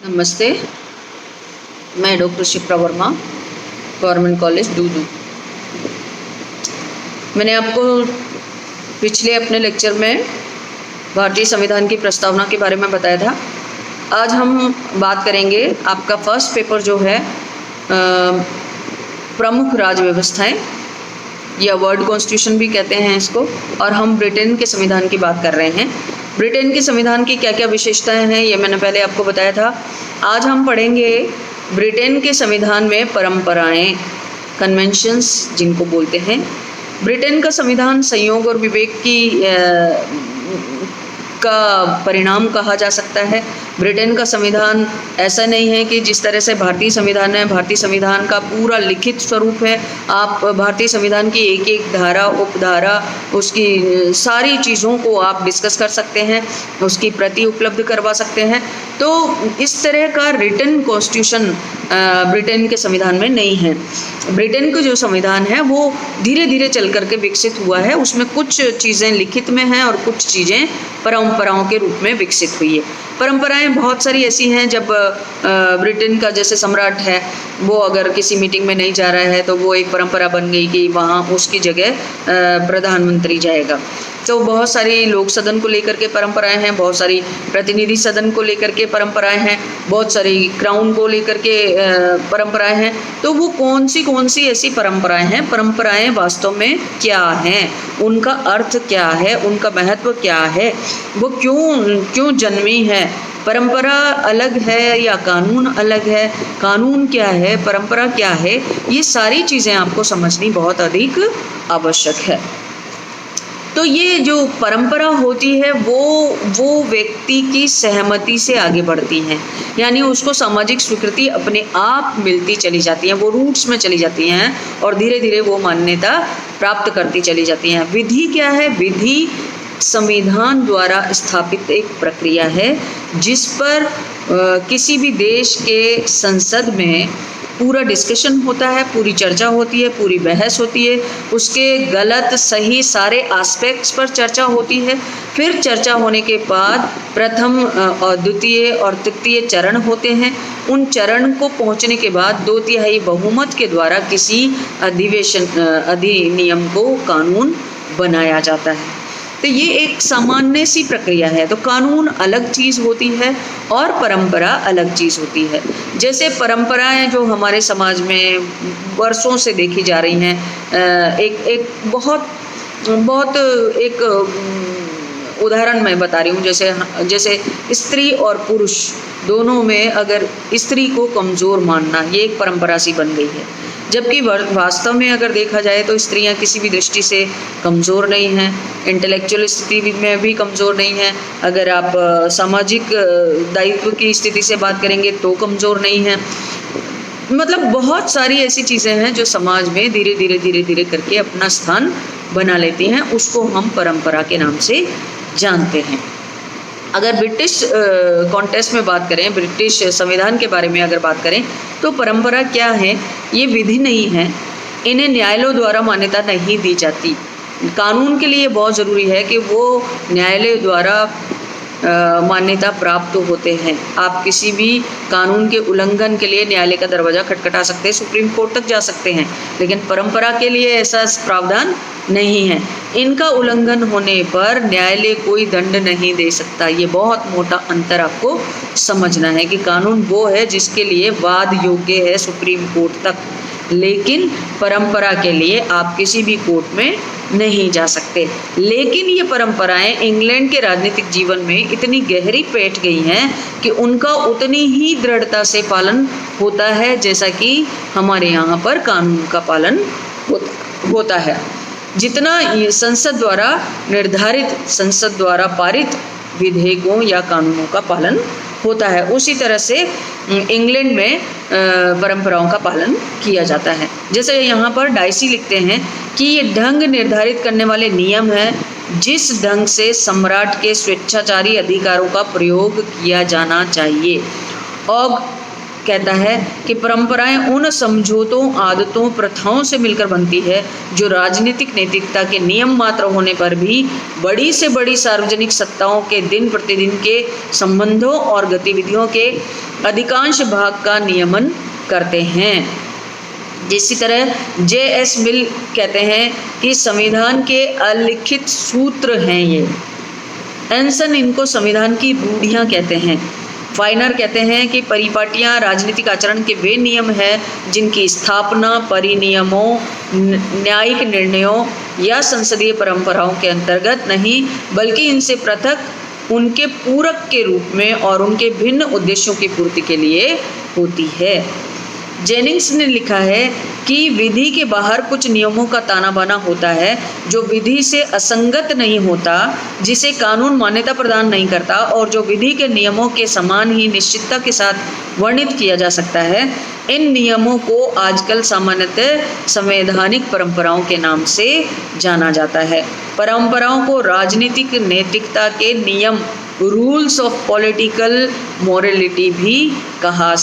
नमस्ते, मैं doctor Shipra Verma, government college Dudu. मैंने आपको पिछले अपने लेक्चर में भारतीय संविधान की प्रस्तावना के बारे में बताया था। आज हम बात करेंगे, आपका फर्स्ट पेपर जो है प्रमुख राज्य व्यवस्थाएं या वर्ल्ड कॉन्स्टिट्यूशन भी कहते हैं इसको, और हम ब्रिटेन के संविधान की बात कर रहे हैं। ब्रिटेन के संविधान की क्या क्या विशेषताएं हैं ये मैंने पहले आपको बताया था। आज हम पढ़ेंगे ब्रिटेन के संविधान में परंपराएं, कन्वेंशंस जिनको बोलते हैं। ब्रिटेन का संविधान संयोग और विवेक का परिणाम कहा जा सकता है। ब्रिटेन का संविधान ऐसा नहीं है कि जिस तरह से भारतीय संविधान है, भारतीय संविधान का पूरा लिखित स्वरूप है। आप भारतीय संविधान की एक एक धारा, उपधारा, उसकी सारी चीज़ों को आप डिस्कस कर सकते हैं, उसकी प्रति उपलब्ध करवा सकते हैं। तो इस तरह का रिटन कॉन्स्टिट्यूशन ब्रिटेन के संविधान में नहीं है। ब्रिटेन का जो संविधान है वो धीरे धीरे चल करके विकसित हुआ है। उसमें कुछ चीज़ें लिखित में हैं और कुछ चीज़ें परंपराओं के रूप में विकसित हुई है। परंपराएं बहुत सारी ऐसी हैं, जब ब्रिटेन का जैसे सम्राट है, वो अगर किसी मीटिंग में नहीं जा रहा है तो वो एक परंपरा बन गई कि वहाँ उसकी जगह प्रधानमंत्री जाएगा। तो बहुत सारी लोक सदन को लेकर के परंपराएं हैं, बहुत सारी प्रतिनिधि सदन को लेकर के परंपराएं हैं, बहुत सारी क्राउन को लेकर के परंपराएं हैं। तो वो कौन सी ऐसी परंपराएं हैं, परंपराएं वास्तव में क्या हैं, उनका अर्थ क्या है, उनका महत्व क्या है, वो क्यों जन्मी है, परंपरा अलग है या कानून अलग है, कानून क्या है, परंपरा क्या है, ये सारी चीज़ें आपको समझनी बहुत अधिक आवश्यक है। तो ये जो परंपरा होती है वो व्यक्ति की सहमति से आगे बढ़ती हैं, यानी उसको सामाजिक स्वीकृति अपने आप मिलती चली जाती है, वो रूट्स में चली जाती हैं और धीरे धीरे वो मान्यता प्राप्त करती चली जाती हैं। विधि क्या है? विधि संविधान द्वारा स्थापित एक प्रक्रिया है जिस पर किसी भी देश के संसद में पूरा डिस्कशन होता है, पूरी चर्चा होती है, पूरी बहस होती है, उसके गलत सही सारे एस्पेक्ट्स पर चर्चा होती है। फिर चर्चा होने के बाद प्रथम और द्वितीय और तृतीय चरण होते हैं। उन चरण को पहुंचने के बाद 2/3 बहुमत के द्वारा किसी अधिनियम को कानून बनाया जाता है। तो ये एक सामान्य सी प्रक्रिया है। तो कानून अलग चीज़ होती है और परंपरा अलग चीज़ होती है। जैसे परंपराएं जो हमारे समाज में वर्षों से देखी जा रही हैं, एक बहुत एक उदाहरण मैं बता रही हूँ। जैसे स्त्री और पुरुष दोनों में अगर स्त्री को कमज़ोर मानना, ये एक परंपरा सी बन गई है। जबकि वास्तव में अगर देखा जाए तो स्त्रियां किसी भी दृष्टि से कमज़ोर नहीं हैं, इंटेलेक्चुअल स्थिति में भी कमज़ोर नहीं हैं। अगर आप सामाजिक दायित्व की स्थिति से बात करेंगे तो कमज़ोर नहीं हैं। मतलब बहुत सारी ऐसी चीज़ें हैं जो समाज में धीरे धीरे करके अपना स्थान बना लेती हैं। उसको हम परंपरा के नाम से जानते हैं। अगर ब्रिटिश कॉन्टेक्स्ट में बात करें, ब्रिटिश संविधान के बारे में अगर बात करें, तो परंपरा क्या है? ये विधि नहीं है, इन्हें न्यायालयों द्वारा मान्यता नहीं दी जाती। कानून के लिए बहुत ज़रूरी है कि वो न्यायालय द्वारा मान्यता प्राप्त होते हैं। आप किसी भी कानून के उल्लंघन के लिए न्यायालय का दरवाज़ा खटखटा सकते हैं, सुप्रीम कोर्ट तक जा सकते हैं, लेकिन परंपरा के लिए ऐसा प्रावधान नहीं है। इनका उल्लंघन होने पर न्यायालय कोई दंड नहीं दे सकता। ये बहुत मोटा अंतर आपको समझना है कि कानून वो है जिसके लिए वाद योग्य है सुप्रीम कोर्ट तक, लेकिन परंपरा के लिए आप किसी भी कोर्ट में नहीं जा सकते। लेकिन ये परंपराएं इंग्लैंड के राजनीतिक जीवन में इतनी गहरी बैठ गई हैं कि उनका उतनी ही दृढ़ता से पालन होता है जैसा कि हमारे यहाँ पर कानून का पालन होता है। जितना संसद द्वारा निर्धारित, संसद द्वारा पारित विधेयकों या कानूनों का पालन होता है, उसी तरह से इंग्लैंड में परंपराओं का पालन किया जाता है। जैसे यहाँ पर डाइसी लिखते हैं कि ये ढंग निर्धारित करने वाले नियम हैं जिस ढंग से सम्राट के स्वेच्छाचारी अधिकारों का प्रयोग किया जाना चाहिए। और कहता है कि परंपराएं उन समझौतों, आदतों, प्रथाओं से मिलकर बनती है जो राजनीतिक नैतिकता के नियम मात्र होने पर भी बड़ी से बड़ी सार्वजनिक सत्ताओं के दिन प्रतिदिन के संबंधों और गतिविधियों के अधिकांश भाग का नियमन करते हैं। इसी तरह J.S. मिल कहते हैं कि संविधान के अलिखित सूत्र हैं ये। एंसन इनको संविधान की रूढ़ियाँ कहते हैं। फाइनर कहते हैं कि परिपाटियाँ राजनीतिक आचरण के वे नियम हैं जिनकी स्थापना परिनियमों, न्यायिक निर्णयों या संसदीय परंपराओं के अंतर्गत नहीं बल्कि इनसे पृथक उनके पूरक के रूप में और उनके भिन्न उद्देश्यों की पूर्ति के लिए होती है। जेनिंग्स ने लिखा है कि विधि के बाहर कुछ नियमों का ताना बाना होता है जो विधि से असंगत नहीं होता, जिसे कानून मान्यता प्रदान नहीं करता और जो विधि के नियमों के समान ही निश्चितता के साथ वर्णित किया जा सकता है। इन नियमों को आजकल सामान्यतः संवैधानिक परंपराओं के नाम से जाना जाता है। परंपराओं को राजनीतिक नैतिकता के नियम, रूल्स ऑफ पॉलिटिकल मोरलिटी भी कहा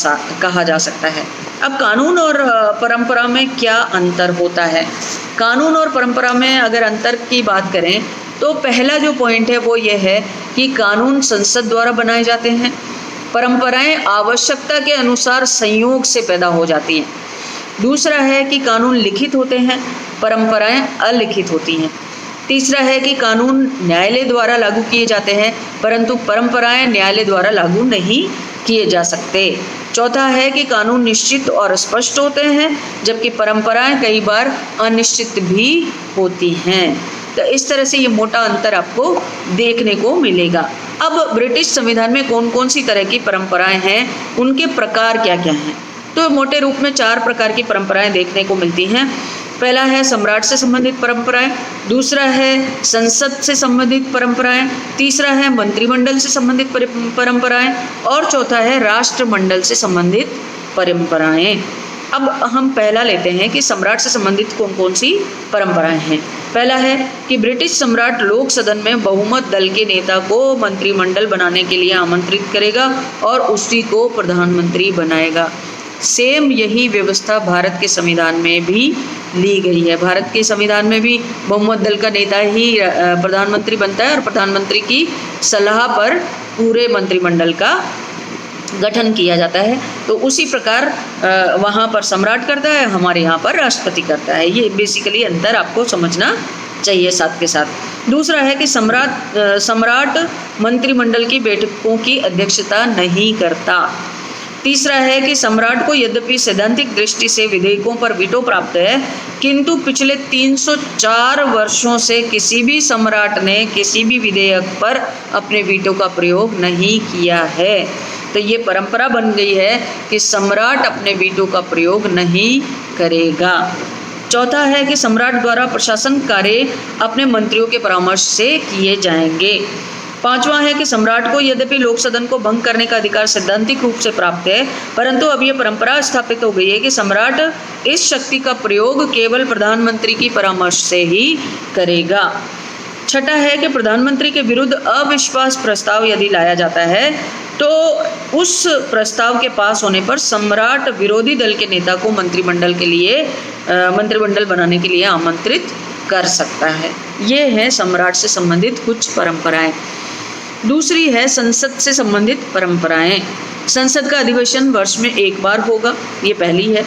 जा सकता है। अब कानून और परंपरा में क्या अंतर होता है? कानून और परंपरा में अगर अंतर की बात करें तो पहला जो पॉइंट है वो ये है कि कानून संसद द्वारा बनाए जाते हैं, परंपराएं आवश्यकता के अनुसार संयोग से पैदा हो जाती हैं। दूसरा है कि कानून लिखित होते हैं, परंपराएं अलिखित होती हैं। तीसरा है कि कानून न्यायालय द्वारा लागू किए जाते हैं परंतु परंपराएं न्यायालय द्वारा लागू नहीं किए जा सकते। चौथा है कि कानून निश्चित और स्पष्ट होते हैं जबकि परंपराएं कई बार अनिश्चित भी होती हैं। तो इस तरह से ये मोटा अंतर आपको देखने को मिलेगा। अब ब्रिटिश संविधान में कौन कौन सी तरह की परंपराएं हैं, उनके प्रकार क्या क्या हैं? तो मोटे रूप में 4 प्रकार की परंपराएं देखने को मिलती हैं। पहला है सम्राट से संबंधित परंपराएं, दूसरा है संसद से संबंधित परंपराएं, तीसरा है मंत्रिमंडल से संबंधित परंपराएं और चौथा है राष्ट्रमंडल से संबंधित परंपराएं। अब हम पहला लेते हैं कि सम्राट से संबंधित कौन कौन सी परंपराएं हैं। पहला है कि ब्रिटिश सम्राट लोक सदन में बहुमत दल के नेता को मंत्रिमंडल बनाने के लिए आमंत्रित करेगा और उसी को प्रधानमंत्री बनाएगा। सेम यही व्यवस्था भारत के संविधान में भी ली गई है। भारत के संविधान में भी बहुमत दल का नेता ही प्रधानमंत्री बनता है और प्रधानमंत्री की सलाह पर पूरे मंत्रिमंडल का गठन किया जाता है। तो उसी प्रकार वहाँ पर सम्राट करता है, हमारे यहाँ पर राष्ट्रपति करता है। ये बेसिकली अंतर आपको समझना चाहिए साथ के साथ। दूसरा है कि सम्राट मंत्रिमंडल की बैठकों की अध्यक्षता नहीं करता। तीसरा है कि सम्राट को यद्यपि सैद्धांतिक दृष्टि से विधेयकों पर वीटो प्राप्त है किंतु पिछले 304 वर्षों से किसी भी सम्राट ने किसी भी विधेयक पर अपने वीटो का प्रयोग नहीं किया है। तो ये परंपरा बन गई है कि सम्राट अपने वीटो का प्रयोग नहीं करेगा। चौथा है कि सम्राट द्वारा प्रशासन कार्य अपने मंत्रियों के परामर्श से किए जाएंगे। पांचवा है कि सम्राट को यद्यपि लोक सदन को भंग करने का अधिकार सैद्धांतिक रूप से प्राप्त है परंतु अब यह परंपरा स्थापित हो गई है कि सम्राट इस शक्ति का प्रयोग केवल प्रधानमंत्री की परामर्श से ही करेगा। छठा है कि प्रधानमंत्री के विरुद्ध अविश्वास प्रस्ताव यदि लाया जाता है तो उस प्रस्ताव के पास होने पर सम्राट विरोधी दल के नेता को मंत्रिमंडल बनाने के लिए आमंत्रित कर सकता है। ये है सम्राट से संबंधित कुछ परंपराएं। दूसरी है संसद से संबंधित परंपराएं। संसद का अधिवेशन वर्ष में एक बार होगा, ये पहली है।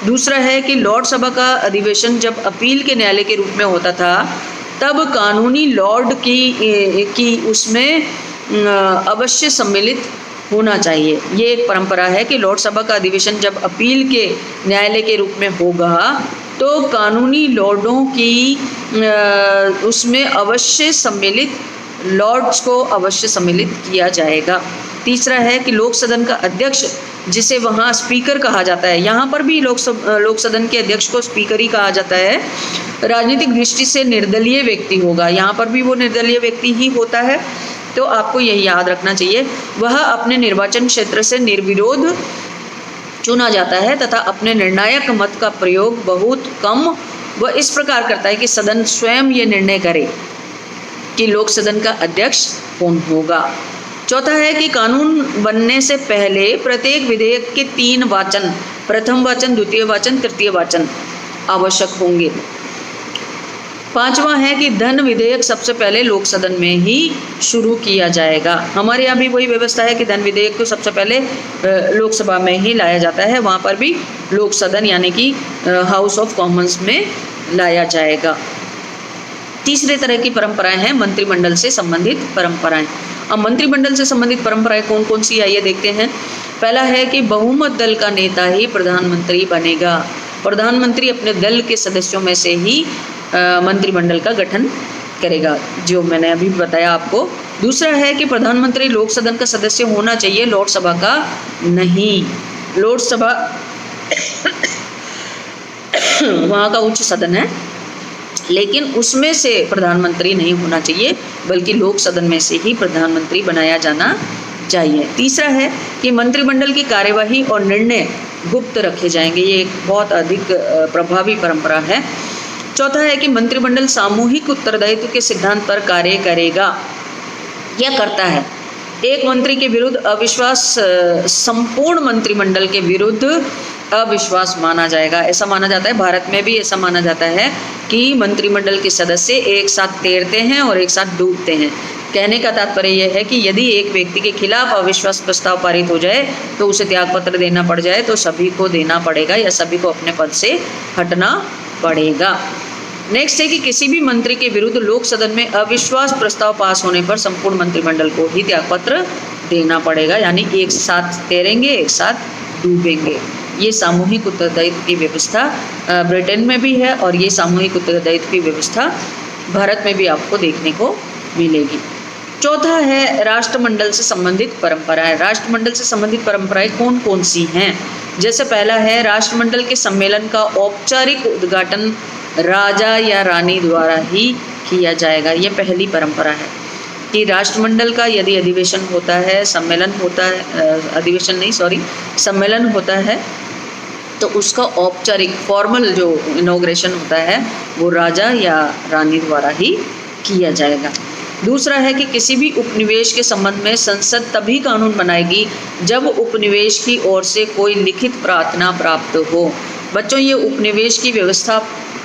दूसरा है कि लॉर्ड सभा का अधिवेशन जब अपील के न्यायालय के रूप में होता था तब कानूनी लॉर्ड की उसमें अवश्य सम्मिलित होना चाहिए। ये एक परंपरा है कि लॉर्ड सभा का अधिवेशन जब अपील के न्यायालय के रूप में होगा तो कानूनी लॉर्डों की उसमें अवश्य सम्मिलित लॉर्ड्स को अवश्य सम्मिलित किया जाएगा। तीसरा है कि लोक सदन का अध्यक्ष जिसे वहाँ स्पीकर कहा जाता है, यहाँ पर भी लोक सदन के अध्यक्ष को स्पीकर ही कहा जाता है, राजनीतिक दृष्टि से निर्दलीय व्यक्ति होगा। यहाँ पर भी वो निर्दलीय व्यक्ति ही होता है। तो आपको यही याद रखना चाहिए, वह अपने निर्वाचन क्षेत्र से निर्विरोध चुना जाता है तथा अपने निर्णायक मत का प्रयोग बहुत कम व इस प्रकार करता है कि सदन स्वयं ये निर्णय करे कि लोक सदन का अध्यक्ष कौन होगा। चौथा है कि कानून बनने से पहले प्रत्येक विधेयक के 3 वाचन, प्रथम वाचन, द्वितीय वाचन, तृतीय वाचन आवश्यक होंगे। 5वां है कि धन विधेयक सबसे पहले लोक सदन में ही शुरू किया जाएगा। हमारे यहाँ भी वही व्यवस्था है कि धन विधेयक को सबसे पहले लोकसभा में ही लाया जाता है, वहाँ पर भी लोक सदन यानी कि हाउस ऑफ कॉमन्स में लाया जाएगा। तीसरे तरह की परंपराएं हैं मंत्रिमंडल से संबंधित परंपराएं। अब मंत्रिमंडल से संबंधित परंपराएं कौन कौन सी आइए देखते हैं। पहला है कि बहुमत दल का नेता ही प्रधानमंत्री बनेगा। प्रधानमंत्री अपने दल के सदस्यों में से ही मंत्रिमंडल का गठन करेगा, जो मैंने अभी बताया आपको। दूसरा है कि प्रधानमंत्री लोक सदन का सदस्य होना चाहिए, लोकसभा का नहीं। लोकसभा वहाँ का उच्च सदन है, लेकिन उसमें से प्रधानमंत्री नहीं होना चाहिए, बल्कि लोक सदन में से ही प्रधानमंत्री बनाया जाना चाहिए। तीसरा है कि मंत्रिमंडल की कार्यवाही और निर्णय गुप्त रखे जाएंगे। ये एक बहुत अधिक प्रभावी परंपरा है। चौथा है कि मंत्रिमंडल सामूहिक उत्तरदायित्व के सिद्धांत पर कार्य करेगा या करता है। एक मंत्री के विरुद्ध अविश्वास संपूर्ण मंत्रिमंडल के विरुद्ध अविश्वास माना जाएगा। ऐसा माना जाता है, भारत में भी ऐसा माना जाता है कि मंत्रिमंडल के सदस्य एक साथ तैरते हैं और एक साथ डूबते हैं। कहने का तात्पर्य यह है कि यदि एक व्यक्ति के खिलाफ अविश्वास प्रस्ताव पारित हो जाए तो उसे त्यागपत्र देना पड़ जाए तो सभी को देना पड़ेगा या सभी को अपने पद से हटना पड़ेगा। नेक्स्ट है कि किसी भी मंत्री के विरुद्ध लोक सदन में अविश्वास प्रस्ताव पास होने पर संपूर्ण मंत्रिमंडल को ही त्यागपत्र देना पड़ेगा, यानी एक साथ तैरेंगे एक साथ डूबेंगे। ये सामूहिक उत्तरदायित्व की व्यवस्था ब्रिटेन में भी है और ये सामूहिक उत्तरदायित्व की व्यवस्था भारत में भी आपको देखने को मिलेगी। चौथा है राष्ट्रमंडल से संबंधित परंपराएं। राष्ट्रमंडल से संबंधित परंपराएं कौन कौन सी हैं? जैसे पहला है राष्ट्रमंडल के सम्मेलन का औपचारिक उद्घाटन राजा या रानी द्वारा ही किया जाएगा। ये पहली परंपरा है कि राष्ट्रमंडल का यदि अधिवेशन होता है, सम्मेलन होता है, अधिवेशन नहीं सॉरी सम्मेलन होता है, तो उसका औपचारिक फॉर्मल जो इनॉग्रेशन होता है वो राजा या रानी द्वारा ही किया जाएगा। दूसरा है कि किसी भी उपनिवेश के संबंध में संसद तभी कानून बनाएगी जब उपनिवेश की ओर से कोई लिखित प्रार्थना प्राप्त हो। बच्चों, ये उपनिवेश की व्यवस्था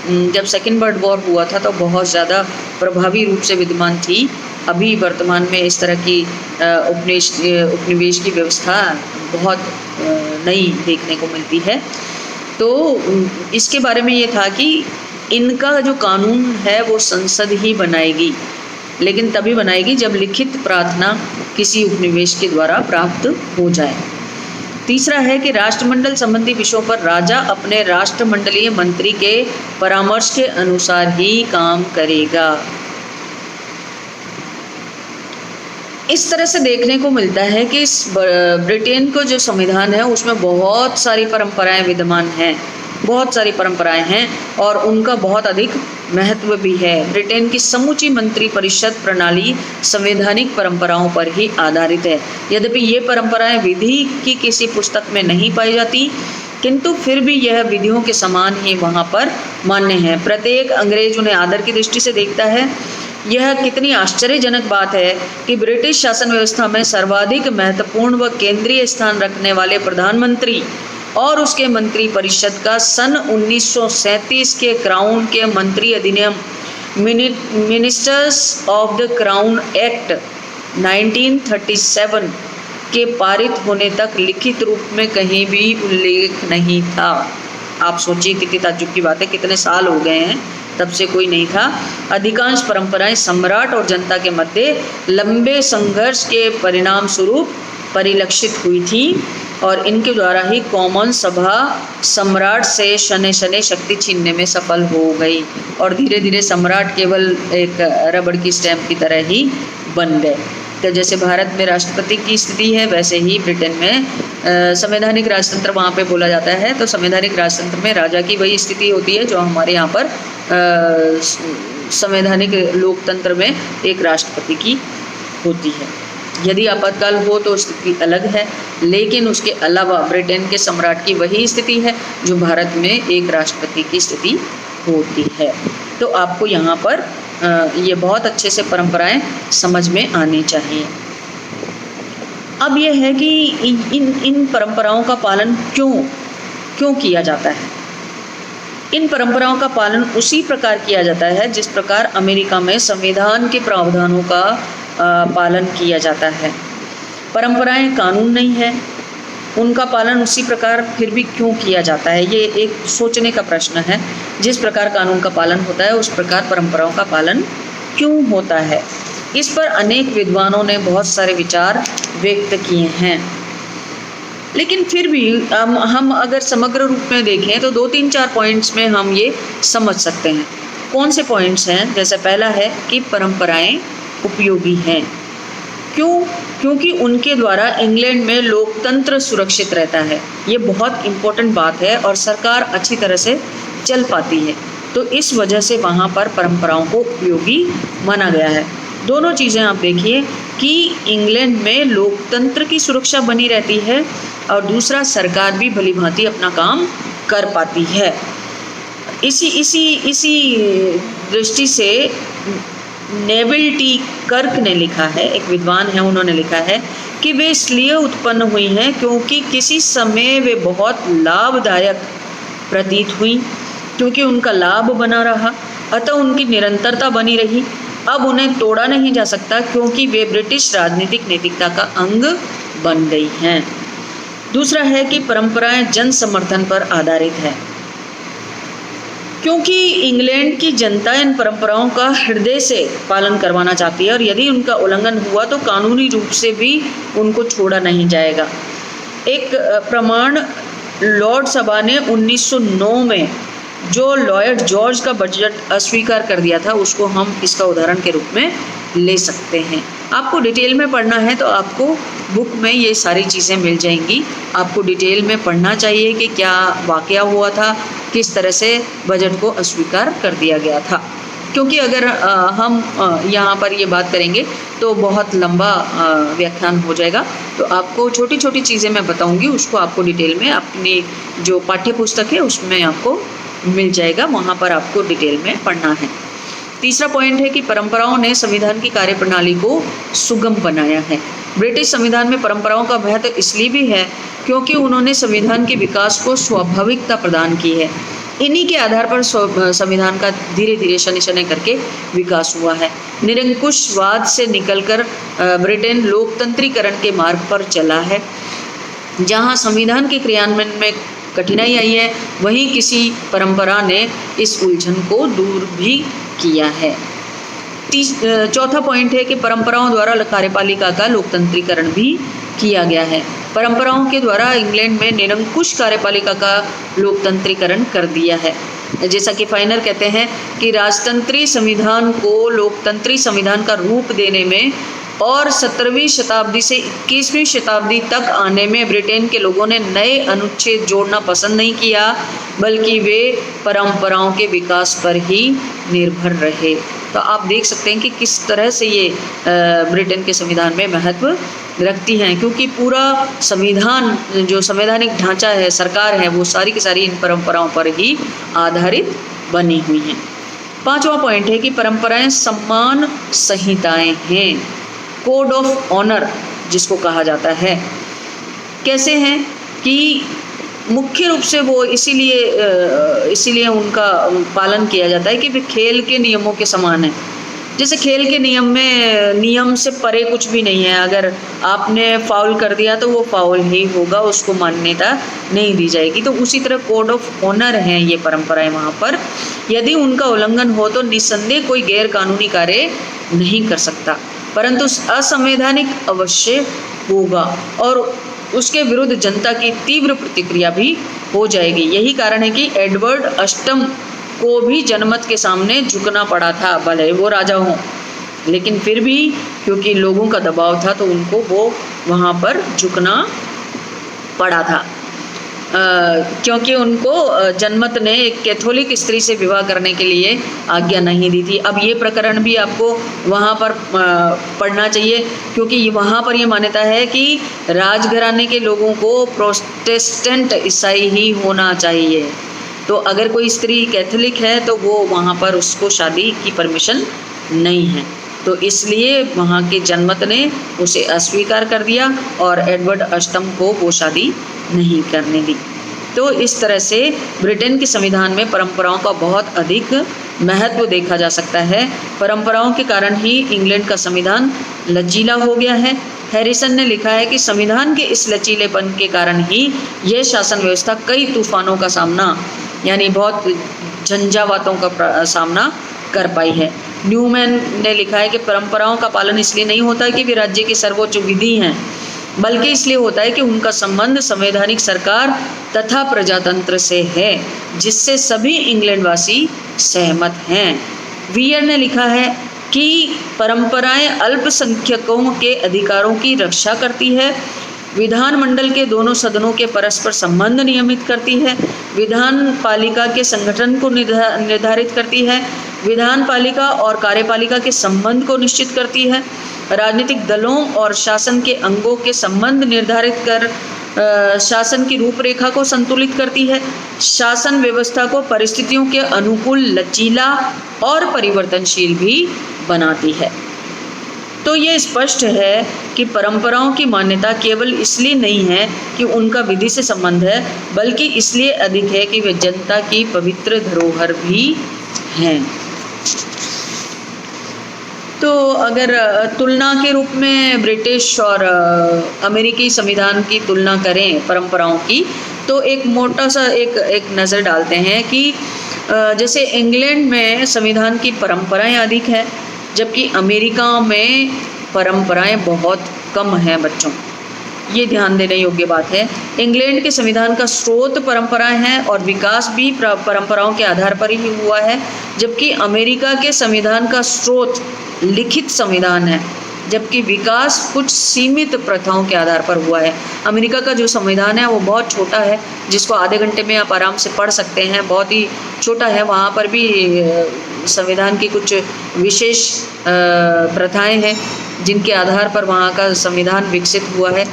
जब सेकेंड वर्ल्ड वॉर हुआ था तो बहुत ज़्यादा प्रभावी रूप से विद्यमान थी। अभी वर्तमान में इस तरह की उपनिवेश की व्यवस्था बहुत नई देखने को मिलती है। तो इसके बारे में ये था कि इनका जो कानून है वो संसद ही बनाएगी, लेकिन तभी बनाएगी जब लिखित प्रार्थना किसी उपनिवेश के द्वारा प्राप्त हो जाए। तीसरा है कि राष्ट्रमंडल संबंधी विषयों पर राजा अपने राष्ट्रमंडलीय मंत्री के परामर्श के अनुसार ही काम करेगा। इस तरह से देखने को मिलता है कि इस ब्रिटेन को जो संविधान है उसमें बहुत सारी परंपराएं विद्यमान हैं, बहुत सारी परंपराएं हैं और उनका बहुत अधिक महत्व भी है। ब्रिटेन की समूची मंत्री परिषद प्रणाली संवैधानिक परंपराओं पर ही आधारित है। यद्यपि ये परंपराएं विधि की किसी पुस्तक में नहीं पाई जाती, किंतु फिर भी यह विधियों के समान ही वहाँ पर मान्य है। प्रत्येक अंग्रेज उन्हें आदर की दृष्टि से देखता है। यह कितनी आश्चर्यजनक बात है कि ब्रिटिश शासन व्यवस्था में सर्वाधिक महत्वपूर्ण व केंद्रीय स्थान रखने वाले प्रधानमंत्री और उसके मंत्री परिषद का सन 1937 के क्राउन के मंत्री अधिनियम ministers of the crown act 1937 के पारित होने तक लिखित रूप में कहीं भी उल्लेख नहीं था। आप सोचिए कितनी ताज्जुब की बात है, कितने साल हो गए हैं तब से कोई नहीं था। अधिकांश परंपराएं सम्राट और जनता के मध्य लंबे संघर्ष के परिणाम स्वरूप परिलक्षित हुई थी और इनके द्वारा ही कॉमन सभा सम्राट से शनै शनै शक्ति छीनने में सफल हो गई और धीरे धीरे सम्राट केवल एक रबड़ की स्टैम्प की तरह ही बन गए। तो जैसे भारत में राष्ट्रपति की स्थिति है वैसे ही ब्रिटेन में संवैधानिक राजतंत्र वहाँ पे बोला जाता है। तो संवैधानिक राजतंत्र में राजा की वही स्थिति होती है जो हमारे यहाँ पर संवैधानिक लोकतंत्र में एक राष्ट्रपति की होती है। यदि आपातकाल हो तो स्थिति अलग है, लेकिन उसके अलावा ब्रिटेन के सम्राट की वही स्थिति है जो भारत में एक राष्ट्रपति की स्थिति होती है। तो आपको यहाँ पर ये बहुत अच्छे से परंपराएं समझ में आनी चाहिए। अब यह है कि इन परंपराओं का पालन क्यों किया जाता है। इन परंपराओं का पालन उसी प्रकार किया जाता है जिस प्रकार अमेरिका में संविधान के प्रावधानों का पालन किया जाता है। परंपराएं कानून नहीं है, उनका पालन उसी प्रकार फिर भी क्यों किया जाता है, ये एक सोचने का प्रश्न है। जिस प्रकार कानून का पालन होता है उस प्रकार परंपराओं का पालन क्यों होता है। इस पर अनेक विद्वानों ने बहुत सारे विचार व्यक्त किए हैं, लेकिन फिर भी हम अगर समग्र रूप में देखें तो 2-3-4 पॉइंट्स में हम ये समझ सकते हैं। कौन से पॉइंट्स हैं? जैसे पहला है कि परंपराएं उपयोगी हैं। क्यों? क्योंकि उनके द्वारा इंग्लैंड में लोकतंत्र सुरक्षित रहता है। ये बहुत इम्पोर्टेंट बात है और सरकार अच्छी तरह से चल पाती है, तो इस वजह से वहाँ पर परंपराओं को उपयोगी माना गया है। दोनों चीज़ें आप देखिए कि इंग्लैंड में लोकतंत्र की सुरक्षा बनी रहती है और दूसरा सरकार भी भलीभांति अपना काम कर पाती है। इसी दृष्टि से नेविल टी कर्क ने लिखा है, एक विद्वान है, उन्होंने लिखा है कि वे इसलिए उत्पन्न हुई हैं क्योंकि किसी समय वे बहुत लाभदायक प्रतीत हुई, क्योंकि उनका लाभ बना रहा, अतः उनकी निरंतरता बनी रही। अब उन्हें तोड़ा नहीं जा सकता क्योंकि वे ब्रिटिश राजनीतिक नैतिकता का अंग बन गई हैं। दूसरा है कि परंपराएं जन समर्थन पर आधारित है, क्योंकि इंग्लैंड की जनता इन परंपराओं का हृदय से पालन करवाना चाहती है और यदि उनका उल्लंघन हुआ तो कानूनी रूप से भी उनको छोड़ा नहीं जाएगा। एक प्रमाण लॉर्ड सभा ने 1909 में जो लॉर्ड जॉर्ज का बजट अस्वीकार कर दिया था, उसको हम इसका उदाहरण के रूप में ले सकते हैं। आपको डिटेल में पढ़ना है तो आपको बुक में ये सारी चीज़ें मिल जाएंगी। आपको डिटेल में पढ़ना चाहिए कि क्या वाक़या हुआ था, किस तरह से बजट को अस्वीकार कर दिया गया था, क्योंकि अगर हम यहाँ पर ये बात करेंगे तो बहुत लंबा व्याख्यान हो जाएगा। तो आपको छोटी छोटी चीज़ें मैं बताऊँगी, उसको आपको डिटेल में अपनी जो पाठ्य पुस्तक है उसमें आपको मिल जाएगा, वहाँ पर आपको डिटेल में पढ़ना है। तीसरा पॉइंट है कि परंपराओं ने संविधान की कार्यप्रणाली को सुगम बनाया है। ब्रिटिश संविधान में परंपराओं का महत्व इसलिए भी है क्योंकि उन्होंने संविधान के विकास को स्वाभाविकता प्रदान की है। इन्हीं के आधार पर संविधान का धीरे धीरे शनि शनि करके विकास हुआ है। निरंकुशवाद से निकलकर ब्रिटेन लोकतंत्रीकरण के मार्ग पर चला है। जहाँ संविधान के क्रियान्वयन में कठिनाई आई है, वहीं किसी परंपरा ने इस उलझन को दूर भी किया है। चौथा पॉइंट है कि परंपराओं द्वारा कार्यपालिका का लोकतंत्रीकरण भी किया गया है। परंपराओं के द्वारा इंग्लैंड में निरंकुश कार्यपालिका का लोकतंत्रीकरण कर दिया है। जैसा कि फाइनर कहते हैं कि राजतंत्री संविधान को लोकतंत्री संविधान का रूप देने में और 17वीं शताब्दी से 21वीं शताब्दी तक आने में ब्रिटेन के लोगों ने नए अनुच्छेद जोड़ना पसंद नहीं किया, बल्कि वे परंपराओं के विकास पर ही निर्भर रहे। तो आप देख सकते हैं कि किस तरह से ये ब्रिटेन के संविधान में महत्व रखती हैं, क्योंकि पूरा संविधान जो संवैधानिक ढांचा है, सरकार है, वो सारी की सारी इन परंपराओं पर ही आधारित बनी हुई हैं। पांचवा पॉइंट है कि परंपराएं सम्मान संहिताएं हैं, कोड ऑफ ऑनर जिसको कहा जाता है। कैसे हैं कि मुख्य रूप से वो इसीलिए उनका पालन किया जाता है कि वे खेल के नियमों के समान है। जैसे खेल के नियम से परे कुछ भी नहीं है। अगर आपने फाउल कर दिया तो वो फाउल ही होगा, उसको मान्यता नहीं दी जाएगी। तो उसी तरह कोड ऑफ ऑनर हैं ये परंपराएं वहाँ पर। यदि उनका उल्लंघन हो तो निस्संदेह कोई गैर कानूनी कार्य नहीं कर सकता, परंतु असंवैधानिक अवश्य होगा और उसके विरुद्ध जनता की तीव्र प्रतिक्रिया भी हो जाएगी। यही कारण है कि एडवर्ड अष्टम को भी जनमत के सामने झुकना पड़ा था, भले वो राजा हों, लेकिन फिर भी क्योंकि लोगों का दबाव था तो उनको वो वहाँ पर झुकना पड़ा था, क्योंकि उनको जनमत ने एक कैथोलिक स्त्री से विवाह करने के लिए आज्ञा नहीं दी थी। अब ये प्रकरण भी आपको वहाँ पर पढ़ना चाहिए, क्योंकि वहाँ पर ये मान्यता है कि राजघराने के लोगों को प्रोटेस्टेंट ईसाई ही होना चाहिए। तो अगर कोई स्त्री कैथोलिक है तो वो वहाँ पर उसको शादी की परमिशन नहीं है। तो इसलिए वहाँ के जनमत ने उसे अस्वीकार कर दिया और एडवर्ड अष्टम को वो शादी नहीं करने दी। तो इस तरह से ब्रिटेन के संविधान में परंपराओं का बहुत अधिक महत्व देखा जा सकता है। परंपराओं के कारण ही इंग्लैंड का संविधान लचीला हो गया है। हैरिसन ने लिखा है कि संविधान के इस लचीलेपन के कारण ही यह शासन व्यवस्था कई तूफानों का सामना, यानी बहुत झंझावातों का सामना कर पाई है। न्यूमैन ने लिखा है कि परंपराओं का पालन इसलिए नहीं होता कि वे राज्य की सर्वोच्च विधि हैं, बल्कि इसलिए होता है कि उनका संबंध संवैधानिक सरकार तथा प्रजातंत्र से है, जिससे सभी इंग्लैंडवासी सहमत हैं। वियर ने लिखा है कि परंपराएं अल्पसंख्यकों के अधिकारों की रक्षा करती है, विधानमंडल के दोनों सदनों के परस्पर संबंध नियमित करती है, विधान पालिका के संगठन को निर्धारित करती है, विधान पालिका और कार्यपालिका के संबंध को निश्चित करती है, राजनीतिक दलों और शासन के अंगों के संबंध निर्धारित कर शासन की रूपरेखा को संतुलित करती है, शासन व्यवस्था को परिस्थितियों के अनुकूल लचीला और परिवर्तनशील भी बनाती है। तो ये स्पष्ट है कि परंपराओं की मान्यता केवल इसलिए नहीं है कि उनका विधि से संबंध है, बल्कि इसलिए अधिक है कि वे जनता की पवित्र धरोहर भी हैं। तो अगर तुलना के रूप में ब्रिटिश और अमेरिकी संविधान की तुलना करें परंपराओं की, तो एक मोटा सा एक नज़र डालते हैं कि जैसे इंग्लैंड में संविधान की परंपराएं अधिक है, जबकि अमेरिका में परंपराएं बहुत कम हैं बच्चों। ये ध्यान देने योग्य बात है। इंग्लैंड के संविधान का स्रोत परंपराएं हैं और विकास भी परंपराओं के आधार पर ही हुआ है, जबकि अमेरिका के संविधान का स्रोत लिखित संविधान है, जबकि विकास कुछ सीमित प्रथाओं के आधार पर हुआ है। अमेरिका का जो संविधान है वो बहुत छोटा है, जिसको आधे घंटे में आप आराम से पढ़ सकते हैं, बहुत ही छोटा है। वहाँ पर भी संविधान की कुछ विशेष प्रथाएं हैं जिनके आधार पर वहाँ का संविधान विकसित हुआ है,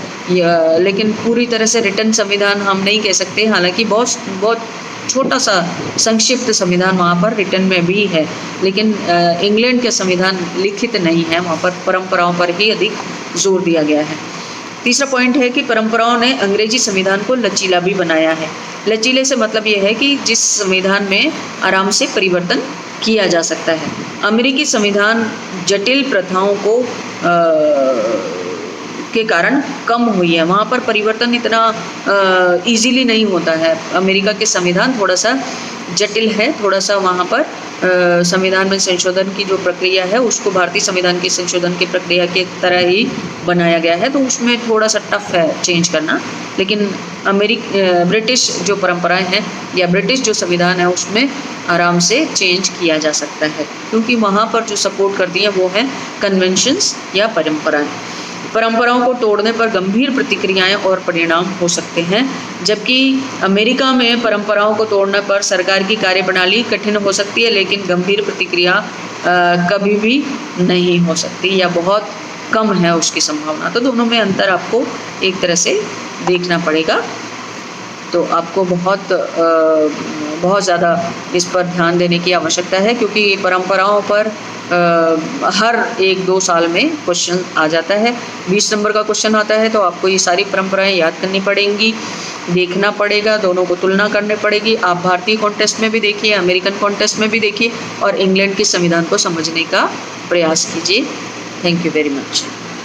लेकिन पूरी तरह से रिटन संविधान हम नहीं कह सकते। हालांकि बहुत छोटा सा संक्षिप्त संविधान वहाँ पर रिटन में भी है, लेकिन इंग्लैंड के संविधान लिखित नहीं है, वहाँ पर परंपराओं पर ही अधिक जोर दिया गया है। तीसरा पॉइंट है कि परंपराओं ने अंग्रेजी संविधान को लचीला भी बनाया है। लचीले से मतलब ये है कि जिस संविधान में आराम से परिवर्तन किया जा सकता है। अमेरिकी संविधान जटिल प्रथाओं को के कारण कम हुई है, वहाँ पर परिवर्तन इतना इजीली नहीं होता है। अमेरिका के संविधान थोड़ा सा जटिल है, थोड़ा सा वहाँ पर संविधान में संशोधन की जो प्रक्रिया है उसको भारतीय संविधान की संशोधन की प्रक्रिया की तरह ही बनाया गया है, तो उसमें थोड़ा सा टफ है चेंज करना। लेकिन ब्रिटिश जो परंपराएं हैं या ब्रिटिश जो संविधान है उसमें आराम से चेंज किया जा सकता है, क्योंकि वहाँ पर जो सपोर्ट करती हैं वो हैं कन्वेंशंस या परंपराएं। परंपराओं को तोड़ने पर गंभीर प्रतिक्रियाएं और परिणाम हो सकते हैं, जबकि अमेरिका में परंपराओं को तोड़ने पर सरकार की कार्यप्रणाली कठिन हो सकती है, लेकिन गंभीर प्रतिक्रिया कभी भी नहीं हो सकती या बहुत कम है उसकी संभावना। तो दोनों में अंतर आपको एक तरह से देखना पड़ेगा। तो आपको बहुत ज़्यादा इस पर ध्यान देने की आवश्यकता है, क्योंकि परंपराओं पर हर 1-2 साल में क्वेश्चन आ जाता है। 20 नंबर का क्वेश्चन आता है, तो आपको ये सारी परंपराएं याद करनी पड़ेंगी, देखना पड़ेगा, दोनों को तुलना करनी पड़ेगी। आप भारतीय कॉन्टेस्ट में भी देखिए, अमेरिकन कॉन्टेस्ट में भी देखिए और इंग्लैंड के संविधान को समझने का प्रयास कीजिए। Thank you very much.